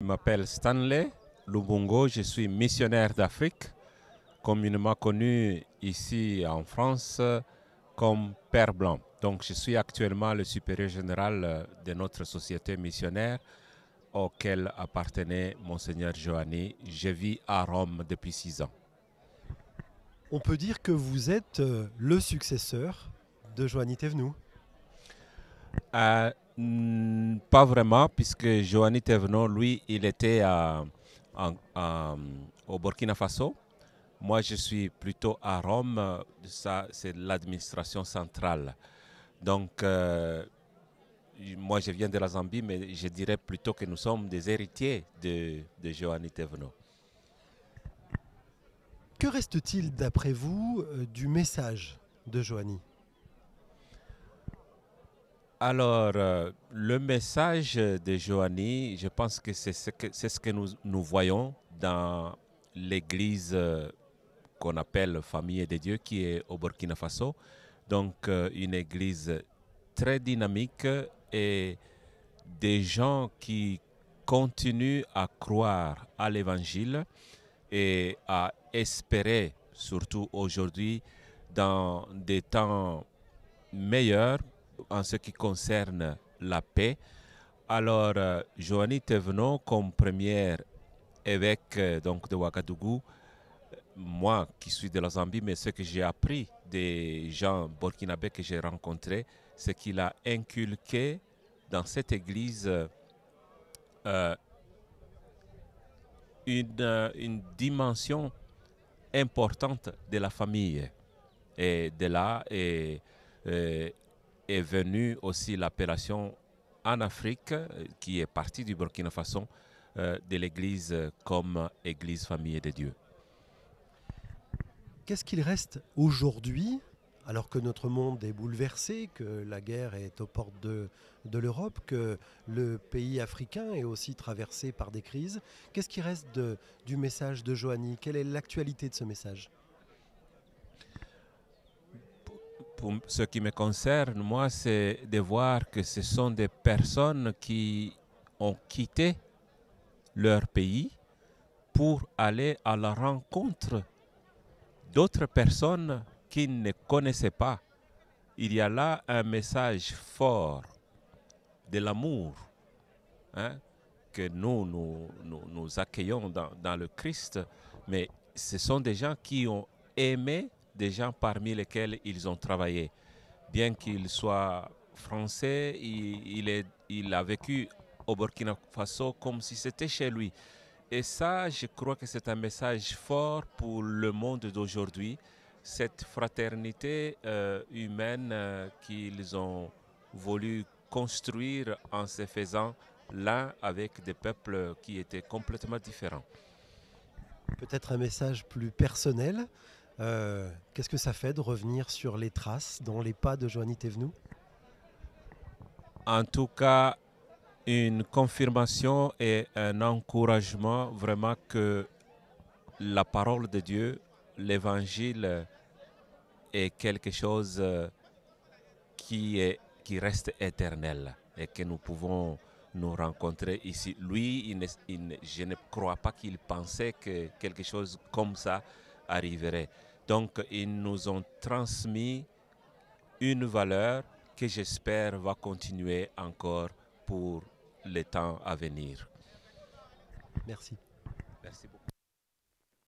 Je m'appelle Stanley Lubungo, je suis missionnaire d'Afrique, communément connu ici en France comme Père Blanc. Donc je suis actuellement le supérieur général de notre société missionnaire auquel appartenait Monseigneur Joanny. Je vis à Rome depuis 6 ans. On peut dire que vous êtes le successeur de Joanny Thévenoud. Pas vraiment, puisque Joanny Thévenoud, lui, il était au Burkina Faso. Moi, je suis plutôt à Rome. Ça, c'est l'administration centrale. Donc, moi, je viens de la Zambie, mais je dirais plutôt que nous sommes des héritiers de Joanny Thévenoud. Que reste-t-il, d'après vous, du message de Joanny? Alors, le message de Joanny, je pense que c'est ce que nous voyons dans l'église qu'on appelle Famille de Dieu, qui est au Burkina Faso. Donc, une église très dynamique et des gens qui continuent à croire à l'évangile et à espérer, surtout aujourd'hui, dans des temps meilleurs en ce qui concerne la paix. Alors, Joanny Thévenoud, comme premier évêque donc de Ouagadougou, moi qui suis de la Zambie, mais ce que j'ai appris des gens burkinabés que j'ai rencontrés, c'est qu'il a inculqué dans cette église euh, une dimension importante de la famille. Et de là est venue aussi l'appellation en Afrique, qui est partie du Burkina Faso, de l'église comme église famille de Dieu. Qu'est-ce qu'il reste aujourd'hui, alors que notre monde est bouleversé, que la guerre est aux portes de l'Europe, que le pays africain est aussi traversé par des crises? Qu'est-ce qui reste du message de Joanny? Quelle est l'actualité de ce message? Pour ce qui me concerne, moi, c'est de voir que ce sont des personnes qui ont quitté leur pays pour aller à la rencontre d'autres personnes qu'ils ne connaissaient pas. Il y a là un message fort de l'amour, hein, que nous accueillons dans le Christ, mais ce sont des gens qui ont aimé des gens parmi lesquels ils ont travaillé. Bien qu'il soit français, il a vécu au Burkina Faso comme si c'était chez lui. Et ça, je crois que c'est un message fort pour le monde d'aujourd'hui, cette fraternité humaine qu'ils ont voulu construire en se faisant l'un avec des peuples qui étaient complètement différents. Peut-être un message plus personnel. Qu'est-ce que ça fait de revenir sur les traces, dans les pas de Joanny Thévenoud? En tout cas, une confirmation et un encouragement vraiment que la parole de Dieu, l'évangile est quelque chose qui reste éternel et que nous pouvons nous rencontrer ici. Lui, je ne crois pas qu'il pensait que quelque chose comme ça arriverait. Donc, ils nous ont transmis une valeur que j'espère va continuer encore pour les temps à venir. Merci. Merci beaucoup.